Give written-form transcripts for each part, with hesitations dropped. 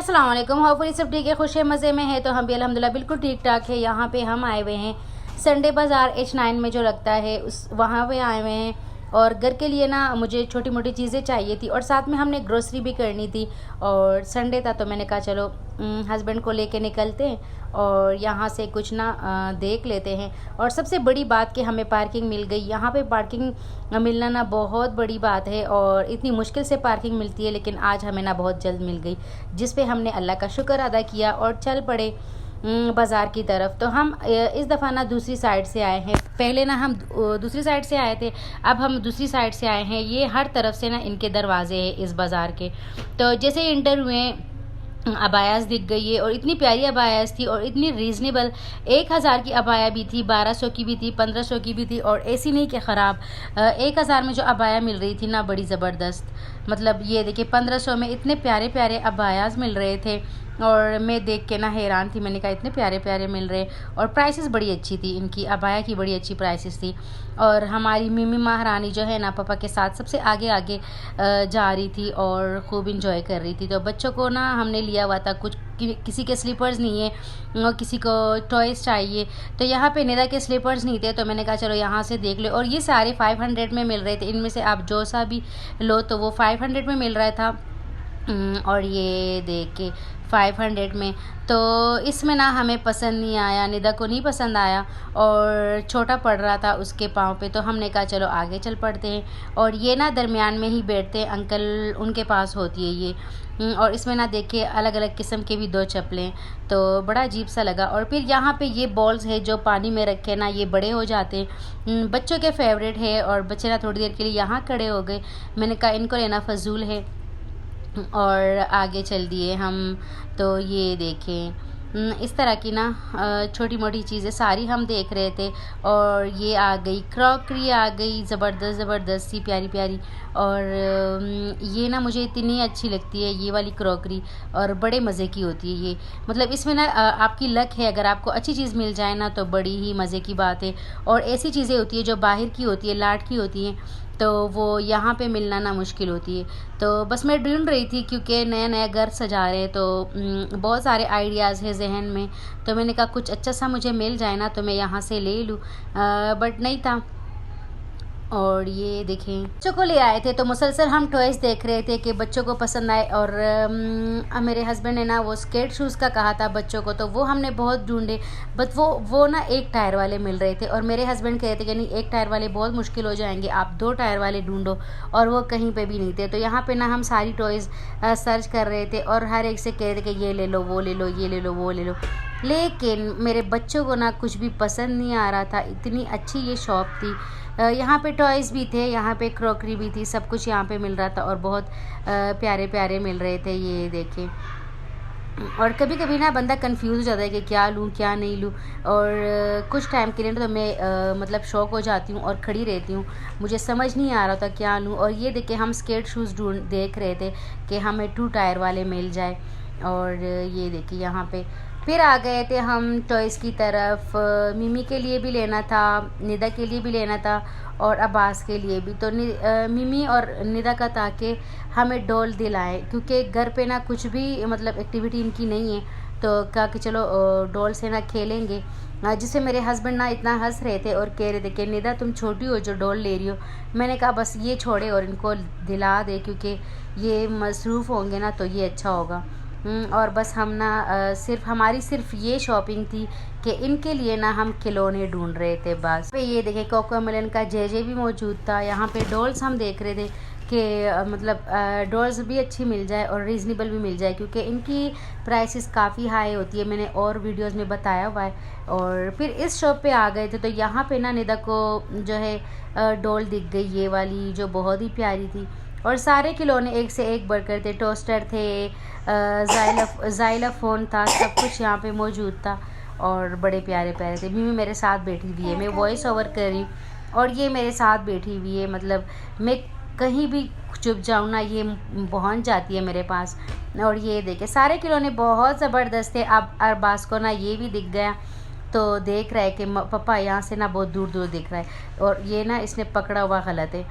अस्सलाम वालेकुम। होपफुली सब ठीक है, खुश है, मज़े में है। तो हम भी अल्हम्दुलिल्लाह बिल्कुल ठीक ठाक है। यहाँ पे हम आए हुए हैं संडे बाज़ार H9 में जो लगता है उस वहाँ पे आए हुए हैं। और घर के लिए ना मुझे छोटी मोटी चीज़ें चाहिए थी और साथ में हमने ग्रोसरी भी करनी थी। और संडे था तो मैंने कहा चलो हस्बैंड को लेके निकलते हैं और यहाँ से कुछ ना देख लेते हैं। और सबसे बड़ी बात कि हमें पार्किंग मिल गई। यहाँ पे पार्किंग मिलना ना बहुत बड़ी बात है और इतनी मुश्किल से पार्किंग मिलती है, लेकिन आज हमें ना बहुत जल्द मिल गई, जिस पे हमने अल्लाह का शुक्र अदा किया और चल पड़े बाज़ार की तरफ। तो हम इस दफ़ा ना दूसरी साइड से आए हैं। पहले ना हम दूसरी साइड से आए थे, अब हम दूसरी साइड से आए हैं। ये हर तरफ से ना इनके दरवाजे हैं इस बाज़ार के। तो जैसे ही इंटर हुए अबायास दिख गई है और इतनी प्यारी अबायास थी और इतनी रीज़नेबल। 1000 की अबाया भी थी, 1200 की भी थी, 1500 की भी थी। और ऐसी नहीं कि ख़राब। 1000 में जो अबाया मिल रही थी ना, बड़ी ज़बरदस्त। मतलब ये देखिए 1500 में इतने प्यारे प्यारे अबायास मिल रहे थे और मैं देख के ना हैरान थी। मैंने कहा इतने प्यारे प्यारे मिल रहे और प्राइसेस बड़ी अच्छी थी इनकी, अबाया की बड़ी अच्छी प्राइसेस थी। और हमारी मिमी महारानी जो है ना पापा के साथ सबसे आगे आगे जा रही थी और ख़ूब इंजॉय कर रही थी। तो बच्चों को ना हमने लिया हुआ था कुछ, किसी के स्लीपर्स नहीं है और किसी को टॉयज़ चाहिए। तो यहाँ पे निदा के स्लीपर्स नहीं थे तो मैंने कहा चलो यहाँ से देख लो। और ये सारे 500 में मिल रहे थे। इनमें से आप जो सा भी लो तो वो 500 में मिल रहा था। और ये देख के 500 में, तो इसमें ना हमें पसंद नहीं आया, निदा को नहीं पसंद आया और छोटा पड़ रहा था उसके पाँव पे। तो हमने कहा चलो आगे चल पड़ते हैं। और ये ना दरमियान में ही बैठते हैं अंकल, उनके पास होती है ये। और इसमें ना देखिए अलग अलग किस्म के भी 2 चप्पलें, तो बड़ा अजीब सा लगा। और फिर यहाँ पे ये बॉल्स है जो पानी में रखे ना, ये बड़े हो जाते हैं, बच्चों के फेवरेट है। और बच्चे ना थोड़ी देर के लिए यहाँ खड़े हो गए। मैंने कहा इनको लेना फजूल है और आगे चल दिए हम। तो ये देखें इस तरह की ना छोटी मोटी चीज़ें सारी हम देख रहे थे। और ये आ गई क्रॉकरी, आ गई ज़बरदस्त ज़बरदस्त सी प्यारी प्यारी। और ये ना मुझे इतनी अच्छी लगती है ये वाली क्रॉकरी और बड़े मज़े की होती है ये। मतलब इसमें ना आपकी लक है, अगर आपको अच्छी चीज़ मिल जाए ना तो बड़ी ही मज़े की बात है। और ऐसी चीज़ें होती है जो बाहर की होती है, लाट की होती हैं, तो वो यहाँ पे मिलना ना मुश्किल होती है। तो बस मैं ढूंढ रही थी क्योंकि नया नया घर सजा रहे हैं तो बहुत सारे आइडियाज़ हैं जहन में। तो मैंने कहा कुछ अच्छा सा मुझे मिल जाए ना तो मैं यहाँ से ले लूँ, बट नहीं था। और ये देखें बच्चों को ले आए थे तो मुसलसल हम टॉयज़ देख रहे थे कि बच्चों को पसंद आए। और मेरे हस्बैंड ने ना वो स्केट शूज़ का कहा था बच्चों को, तो वो हमने बहुत ढूंढे, बट वो ना 1 टायर वाले मिल रहे थे। और मेरे हस्बैंड कह रहे थे कि नहीं 1 टायर वाले बहुत मुश्किल हो जाएंगे, आप 2 टायर वाले ढूंढो। और वो कहीं पे भी नहीं थे। तो यहाँ पे ना हम सारी टॉयज़ सर्च कर रहे थे और हर एक से कह रहे थे कि ये ले लो, वो ले लो, ये ले लो, वो ले लो। लेकिन मेरे बच्चों को ना कुछ भी पसंद नहीं आ रहा था। इतनी अच्छी ये शॉप थी। यहाँ पे टॉयज़ भी थे, यहाँ पे क्रॉकरी भी थी, सब कुछ यहाँ पे मिल रहा था और बहुत प्यारे प्यारे मिल रहे थे। ये देखें। और कभी कभी ना बंदा कंफ्यूज हो जाता है कि क्या लूँ क्या नहीं लूँ। और कुछ टाइम के लिए तो मैं मतलब शौक हो जाती हूँ और खड़ी रहती हूँ, मुझे समझ नहीं आ रहा था क्या लूँ। और ये देखिए हम स्केट शूज़ देख रहे थे कि हमें 2 टायर वाले मिल जाए। और ये देखिए यहाँ पे फिर आ गए थे हम टॉयज़ की तरफ। मिमी के लिए भी लेना था, निदा के लिए भी लेना था और अब्बास के लिए भी। तो मिमी और निदा का था कि हमें डॉल दिलाएं क्योंकि घर पे ना कुछ भी मतलब एक्टिविटी इनकी नहीं है। तो कहा कि चलो डॉल से ना खेलेंगे, जिससे मेरे हस्बैंड ना इतना हंस रहे थे और कह रहे थे कि निदा तुम छोटी हो जो डॉल ले रही हो। मैंने कहा बस ये छोड़े और इनको दिला दे क्योंकि ये मसरूफ़ होंगे ना तो ये अच्छा होगा। और बस हम ना सिर्फ ये शॉपिंग थी कि इनके लिए ना हम खिलौने ढूंढ रहे थे बस। पे ये देखें कोकोमेलन का जे भी मौजूद था। यहाँ पे डॉल्स हम देख रहे थे कि मतलब डॉल्स भी अच्छी मिल जाए और रीज़नेबल भी मिल जाए क्योंकि इनकी प्राइसेस काफ़ी हाई होती है, मैंने और वीडियोस में बताया हुआ है। और फिर इस शॉप पे आ गए थे तो यहाँ पे ना निदा को जो है डॉल दिख गई ये वाली जो बहुत ही प्यारी थी। और सारे खिलौने एक से एक बढ़कर थे, टोस्टर थे, ज़ाइलाफ़ोन था, सब कुछ यहाँ पे मौजूद था और बड़े प्यारे प्यारे थे। मिमी मेरे साथ बैठी हुई है, मैं वॉइस ओवर कर रही और ये मेरे साथ बैठी हुई है। मतलब मैं कहीं भी चुप जाऊँ ना ये पहुँच जाती है मेरे पास। और ये देखे सारे खिलौने बहुत ज़बरदस्त थे। अब अरबाज को ना ये भी दिख गया तो देख रहा है कि पापा यहाँ से ना बहुत दूर दूर दिख रहा है और ये ना इसने पकड़ा हुआ गलत है।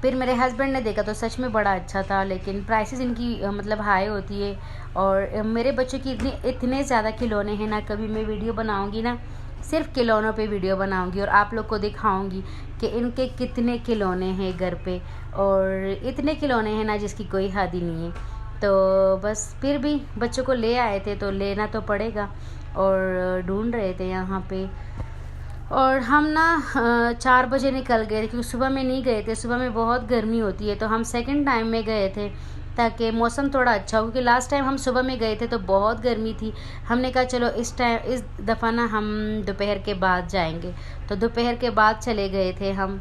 फिर मेरे हस्बैंड ने देखा तो सच में बड़ा अच्छा था, लेकिन प्राइसेस इनकी मतलब हाई होती है। और मेरे बच्चों की इतने ज़्यादा खिलौने हैं ना, कभी मैं वीडियो बनाऊंगी ना सिर्फ खिलौनों पे वीडियो बनाऊंगी और आप लोग को दिखाऊंगी कि इनके कितने खिलौने हैं घर पे, और इतने खिलौने हैं ना जिसकी कोई हद ही नहीं है। तो बस फिर भी बच्चों को ले आए थे तो लेना तो पड़ेगा, और ढूंढ रहे थे यहाँ पे। और हम ना 4 बजे निकल गए थे, क्योंकि सुबह में नहीं गए थे, सुबह में बहुत गर्मी होती है, तो हम सेकंड टाइम में गए थे ताकि मौसम थोड़ा अच्छा हो, क्योंकि लास्ट टाइम हम सुबह में गए थे तो बहुत गर्मी थी। हमने कहा चलो इस दफ़ा ना हम दोपहर के बाद जाएंगे, तो दोपहर के बाद चले गए थे हम,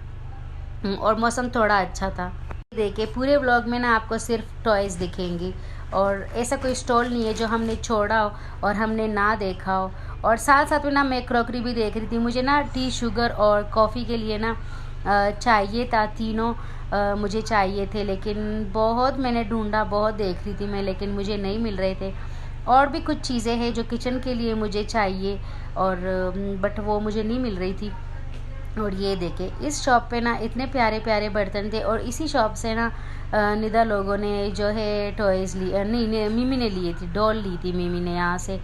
और मौसम थोड़ा अच्छा था। देखिए पूरे व्लॉग में ना आपको सिर्फ टॉयज़ दिखेंगी, और ऐसा कोई स्टॉल नहीं है जो हमने छोड़ा हो और हमने ना देखा हो। और साथ साथ में ना मैं क्रॉकरी भी देख रही थी, मुझे ना टी, शुगर और कॉफ़ी के लिए ना चाहिए था, तीनों मुझे चाहिए थे, लेकिन बहुत मैंने ढूंढा, बहुत देख रही थी मैं, लेकिन मुझे नहीं मिल रहे थे। और भी कुछ चीज़ें हैं जो किचन के लिए मुझे चाहिए, और बट वो मुझे नहीं मिल रही थी। और ये देखे इस शॉप पे ना इतने प्यारे प्यारे बर्तन थे, और इसी शॉप से ना निदा लोगों ने जो है टॉयज़ नहीं मिमी ने लिए थी, डॉल ली थी मिमी ने यहाँ से।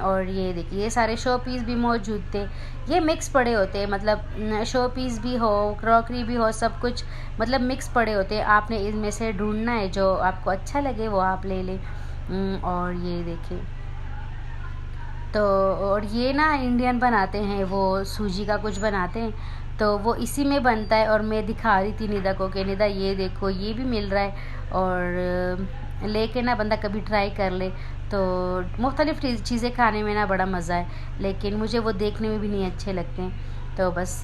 और ये देखिए ये सारे शो पीस भी मौजूद थे, ये मिक्स पड़े होते हैं, मतलब शो पीस भी हो, क्रॉकरी भी हो, सब कुछ मतलब मिक्स पड़े होते हैं। आपने इनमें से ढूंढना है, जो आपको अच्छा लगे वो आप ले लें। और ये देखिए तो, और ये ना इंडियन बनाते हैं, वो सूजी का कुछ बनाते हैं, तो वो इसी में बनता है। और मैं दिखा रही थी निदा को कि निदा ये देखो ये भी मिल रहा है, और लेके ना बंदा कभी ट्राई कर ले, तो मुख्तलिफ़ चीज़ें खाने में ना बड़ा मज़ा है, लेकिन मुझे वो देखने में भी नहीं अच्छे लगते हैं। तो बस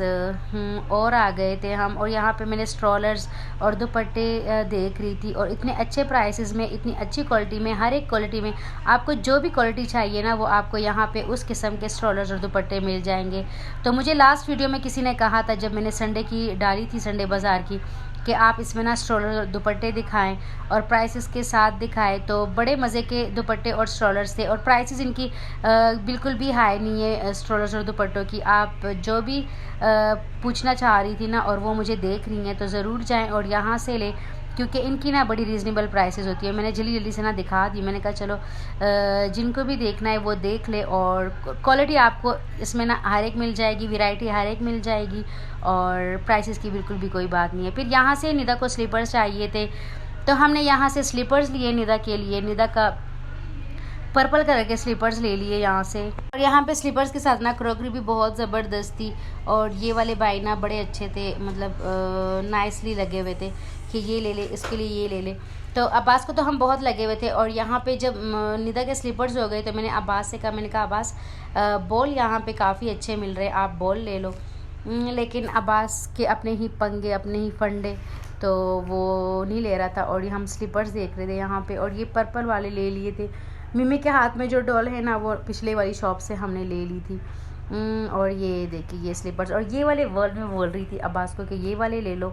और आ गए थे हम, और यहाँ पे मैंने स्ट्रॉलर्स और दुपट्टे देख रही थी, और इतने अच्छे प्राइसेस में, इतनी अच्छी क्वालिटी में, हर एक क्वालिटी में आपको जो भी क्वालिटी चाहिए ना वो आपको यहाँ पे उस किस्म के स्ट्रॉलर्स और दुपट्टे मिल जाएंगे। तो मुझे लास्ट वीडियो में किसी ने कहा था, जब मैंने संडे की डाली थी, संडे बाज़ार की, कि आप इसमें ना स्ट्रॉलर दुपट्टे दिखाएं और प्राइसेस के साथ दिखाएं, तो बड़े मज़े के दुपट्टे और स्ट्रॉलर्स थे, और प्राइसेस इनकी बिल्कुल भी हाई नहीं है स्ट्रॉलर्स और दुपट्टों की। आप जो भी पूछना चाह रही थी ना और वो मुझे देख रही हैं, तो ज़रूर जाएं और यहाँ से लें, क्योंकि इनकी ना बड़ी रीज़नेबल प्राइसेस होती है। मैंने जल्दी जल्दी से ना दिखा दी, मैंने कहा चलो जिनको भी देखना है वो देख ले, और क्वालिटी आपको इसमें ना हर एक मिल जाएगी, वैरायटी हर एक मिल जाएगी, और प्राइसेस की बिल्कुल भी कोई बात नहीं है। फिर यहाँ से निदा को स्लीपर्स चाहिए थे, तो हमने यहाँ से स्लीपर्स लिए निदा के लिए, निदा का पर्पल कलर के स्लीपर्स ले लिए यहाँ से। और यहाँ पे स्लीपर्स के साथ ना क्रॉकरी भी बहुत ज़बरदस्त थी, और ये वाले बाई ना बड़े अच्छे थे, मतलब नाइसली लगे हुए थे कि ये ले ले, इसके लिए ये ले ले। तो अब्बास को तो हम बहुत लगे हुए थे, और यहाँ पे जब निदा के स्लीपर्स हो गए तो मैंने अब्बास से कहा, मैंने कहा अब्बास बॉल यहाँ पे काफ़ी अच्छे मिल रहे, आप बॉल ले लो। लेकिन अब्बास के अपने ही पंगे, अपने ही फंडे, तो वो नहीं ले रहा था। और हम स्लीपर्स देख रहे थे यहाँ पे, और ये पर्पल वाले ले लिए थे। मिमी के हाथ में जो डॉल है ना वो पिछले वाली शॉप से हमने ले ली थी। और ये देखिए ये स्लीपर्स, और ये वाले वर्ल्ड में बोल रही थी अब्बास को कि ये वाले ले लो।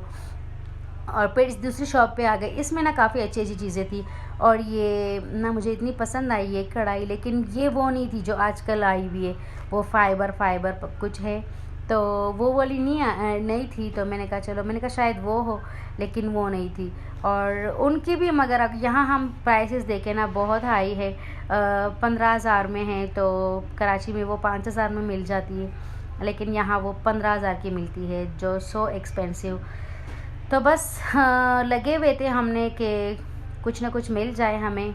और फिर इस दूसरी शॉप पे आ गए, इसमें ना काफ़ी अच्छी अच्छी चीज़ें थी, और ये ना मुझे इतनी पसंद आई ये कढ़ाई, लेकिन ये वो नहीं थी जो आजकल आई हुई है, वो फाइबर कुछ है, तो वो वाली नहीं थी। तो मैंने कहा चलो, मैंने कहा शायद वो हो, लेकिन वो नहीं थी। और उनकी भी, मगर यहाँ हम प्राइसेस देखें ना बहुत हाई है, 15,000 में है, तो कराची में वो 5,000 में मिल जाती है, लेकिन यहाँ वो 15,000 की मिलती है, जो सो एक्सपेंसिव। तो बस लगे हुए थे हमने कि कुछ ना कुछ मिल जाए हमें,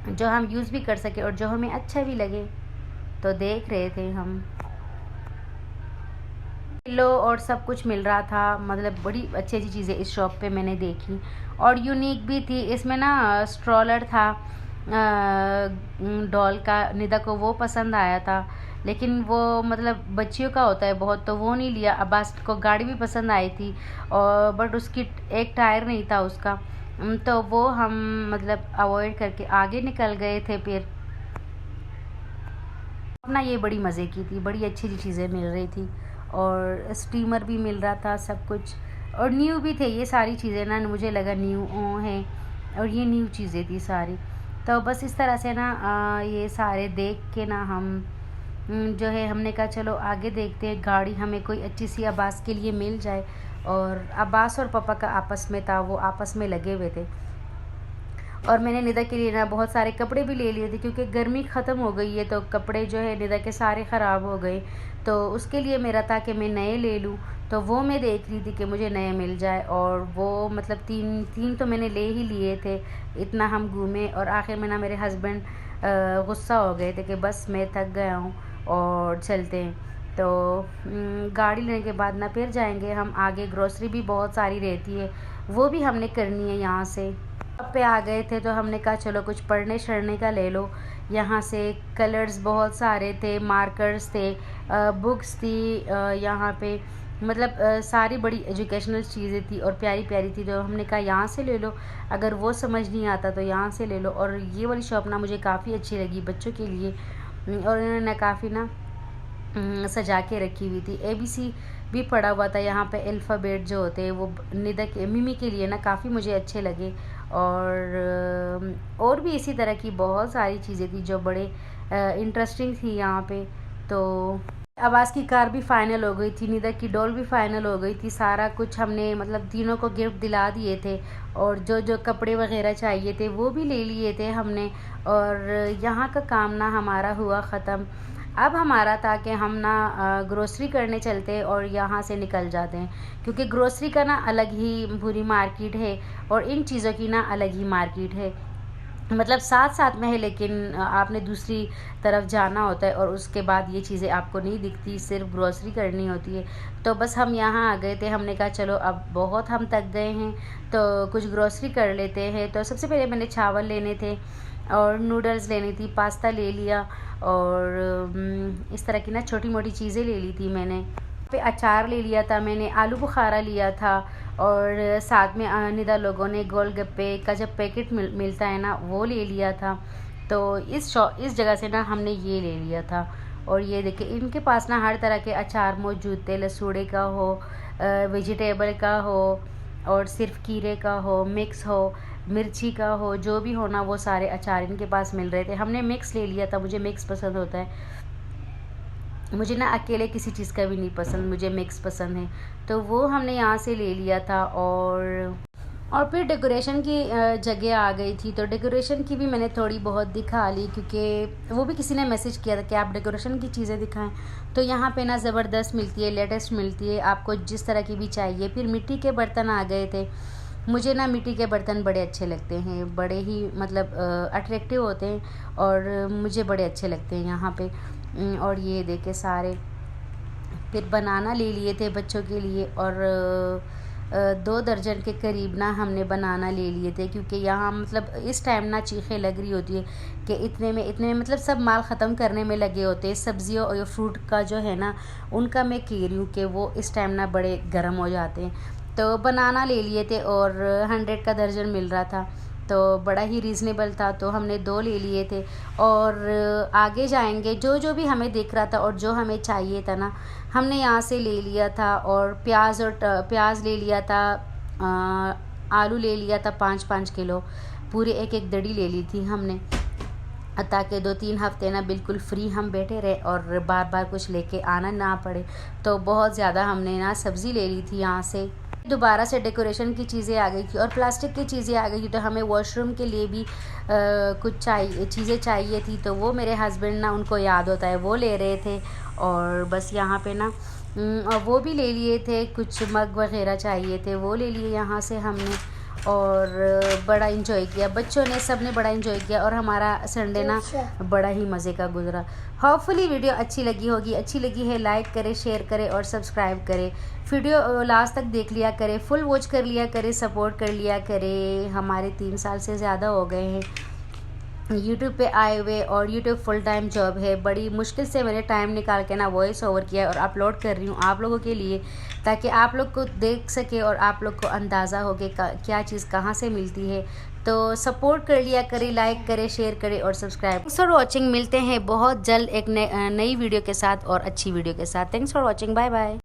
जो हम यूज़ भी कर सके और जो हमें अच्छा भी लगे, तो देख रहे थे हम। पिल्लो और सब कुछ मिल रहा था, मतलब बड़ी अच्छी अच्छी चीज़ें इस शॉप पे मैंने देखी, और यूनिक भी थी। इसमें ना स्ट्रॉलर था डॉल का, निदा को वो पसंद आया था, लेकिन वो मतलब बच्चियों का होता है बहुत, तो वो नहीं लिया। अब्बास को गाड़ी भी पसंद आई थी, और बट उसकी एक टायर नहीं था उसका, तो वो हम मतलब अवॉइड करके आगे निकल गए थे। फिर अपना ये बड़ी मज़े की थी, बड़ी अच्छी अच्छी चीज़ें मिल रही थी, और स्टीमर भी मिल रहा था, सब कुछ, और न्यू भी थे ये सारी चीज़ें ना, मुझे लगा न्यू हैं, और ये न्यू चीज़ें थी सारी। तो बस इस तरह से ना ये सारे देख के ना हम जो है हमने कहा चलो आगे देखते हैं, गाड़ी हमें कोई अच्छी सी अब्बास के लिए मिल जाए, और अब्बास और पापा का आपस में था, वो आपस में लगे हुए थे। और मैंने निदा के लिए ना बहुत सारे कपड़े भी ले लिए थे, क्योंकि गर्मी ख़त्म हो गई है तो कपड़े जो है निदा के सारे ख़राब हो गए। तो उसके लिए मेरा था कि मैं नए ले लूँ, तो वो मैं देख रही थी कि मुझे नए मिल जाए। और वो मतलब तीन तो मैंने ले ही लिए थे, इतना हम घूमे। और आखिर में ना मेरे हस्बैंड गुस्सा हो गए थे कि बस मैं थक गया हूँ और चलते हैं। तो गाड़ी लेने के बाद ना फिर जाएंगे हम आगे। ग्रोसरी भी बहुत सारी रहती है, वो भी हमने करनी है यहाँ से। अब पे आ गए थे तो हमने कहा चलो कुछ पढ़ने शढ़ने का ले लो। यहाँ से कलर्स बहुत सारे थे, मार्कर्स थे, बुक्स थी यहाँ पे, मतलब सारी बड़ी एजुकेशनल चीज़ें थी और प्यारी प्यारी थी। तो हमने कहा यहाँ से ले लो, अगर वो समझ नहीं आता तो यहाँ से ले लो। और ये वाली शॉप ना मुझे काफ़ी अच्छी लगी बच्चों के लिए, और इन्होंने काफ़ी ना सजा के रखी हुई थी। ABC भी पड़ा हुआ था यहाँ पे, अल्फ़ाबेट जो होते हैं वो निदा के मिमी के लिए ना काफ़ी मुझे अच्छे लगे। और भी इसी तरह की बहुत सारी चीज़ें थी जो बड़े इंटरेस्टिंग थी यहाँ पे। तो अब्बास की कार भी फ़ाइनल हो गई थी, निदा की डॉल भी फ़ाइनल हो गई थी। सारा कुछ हमने मतलब तीनों को गिफ्ट दिला दिए थे, और जो जो कपड़े वगैरह चाहिए थे वो भी ले लिए थे हमने। और यहाँ का काम ना हमारा हुआ ख़त्म। अब हमारा था कि हम ना ग्रोसरी करने चलते हैं और यहाँ से निकल जाते हैं, क्योंकि ग्रोसरी का ना अलग ही पूरी मार्केट है और इन चीज़ों की ना अलग ही मार्केट है। मतलब साथ साथ में है, लेकिन आपने दूसरी तरफ जाना होता है और उसके बाद ये चीज़ें आपको नहीं दिखती, सिर्फ ग्रोसरी करनी होती है। तो बस हम यहाँ आ गए थे, हमने कहा चलो अब बहुत हम थक गए हैं तो कुछ ग्रोसरी कर लेते हैं। तो सबसे पहले मैंने चावल लेने थे और नूडल्स लेनी थी, पास्ता ले लिया, और इस तरह की ना छोटी मोटी चीज़ें ले ली थी मैंने। पे अचार ले लिया था मैंने, आलू बुखारा लिया था, और साथ में निदा लोगों ने गोलगप्पे का जब पैकेट मिलता है ना वो ले लिया था। तो इस जगह से ना हमने ये ले लिया था। और ये देखिए इनके पास ना हर तरह के अचार मौजूद थे, लसूड़े का हो, वेजिटेबल का हो, और सिर्फ कीरे का हो, मिक्स हो, मिर्ची का हो, जो भी हो ना वो सारे अचार इनके पास मिल रहे थे। हमने मिक्स ले लिया था, मुझे मिक्स पसंद होता है, मुझे ना अकेले किसी चीज़ का भी नहीं पसंद, मुझे मिक्स पसंद है। तो वो हमने यहाँ से ले लिया था। और फिर डेकोरेशन की जगह आ गई थी, तो डेकोरेशन की भी मैंने थोड़ी बहुत दिखा ली, क्योंकि वो भी किसी ने मैसेज किया था कि आप डेकोरेशन की चीज़ें दिखाएं। तो यहाँ पे ना ज़बरदस्त मिलती है, लेटेस्ट मिलती है, आपको जिस तरह की भी चाहिए। फिर मिट्टी के बर्तन आ गए थे, मुझे ना मिट्टी के बर्तन बड़े अच्छे लगते हैं, बड़े ही मतलब अट्रैक्टिव होते हैं और मुझे बड़े अच्छे लगते हैं यहाँ पे। और ये देखे सारे, फिर बनाना ले लिए थे बच्चों के लिए, और 2 दर्जन के करीब ना हमने बनाना ले लिए थे, क्योंकि यहाँ मतलब इस टाइम ना चीखें लग रही होती है कि इतने में मतलब सब माल ख़त्म करने में लगे होते हैं। सब्जियों और फ्रूट का जो है ना उनका मैं कह रही हूँ कि वो इस टाइम ना बड़े गर्म हो जाते हैं। तो बनाना ले लिए थे और 100 का दर्जन मिल रहा था, तो बड़ा ही रीज़नेबल था, तो हमने 2 ले लिए थे। और आगे जाएंगे जो जो भी हमें दिख रहा था और जो हमें चाहिए था ना हमने यहाँ से ले लिया था। और प्याज ले लिया था, आलू ले लिया था 5-5 किलो, पूरे एक दड़ी ले ली थी हमने, ताकि 2-3 हफ्ते ना बिल्कुल फ्री हम बैठे रहे और बार बार कुछ लेके आना ना पड़े। तो बहुत ज़्यादा हमने ना सब्ज़ी ले ली थी यहाँ से। दोबारा से डेकोरेशन की चीज़ें आ गई थी और प्लास्टिक की चीज़ें आ गई थी, तो हमें वॉशरूम के लिए भी कुछ चीज़ें चाहिए थी। तो वो मेरे हस्बैंड ना उनको याद होता है वो ले रहे थे, और बस यहाँ पे ना और वो भी ले लिए थे, कुछ मग वगैरह चाहिए थे वो ले लिए यहाँ से हमने। और बड़ा इंजॉय किया, बच्चों ने सब ने बड़ा इंजॉय किया, और हमारा संडे ना बड़ा ही मज़े का गुजरा। होपफुली वीडियो अच्छी लगी होगी, अच्छी लगी है लाइक करें, शेयर करें और सब्सक्राइब करें। वीडियो लास्ट तक देख लिया करें, फुल वॉच कर लिया करें, सपोर्ट कर लिया करें। हमारे 3 साल से ज़्यादा हो गए हैं यूट्यूब पे आए हुए, और यूट्यूब फुल टाइम जॉब है। बड़ी मुश्किल से मैंने टाइम निकाल के ना वॉइस ओवर किया और अपलोड कर रही हूँ आप लोगों के लिए, ताकि आप लोग को देख सके और आप लोग को अंदाज़ा हो कि क्या चीज़ कहाँ से मिलती है। तो सपोर्ट कर लिया करें, लाइक करें, शेयर करें और सब्सक्राइब। थैंक्स फॉर वॉचिंग, मिलते हैं बहुत जल्द एक नई वीडियो के साथ और अच्छी वीडियो के साथ। Thanks for watching, bye bye.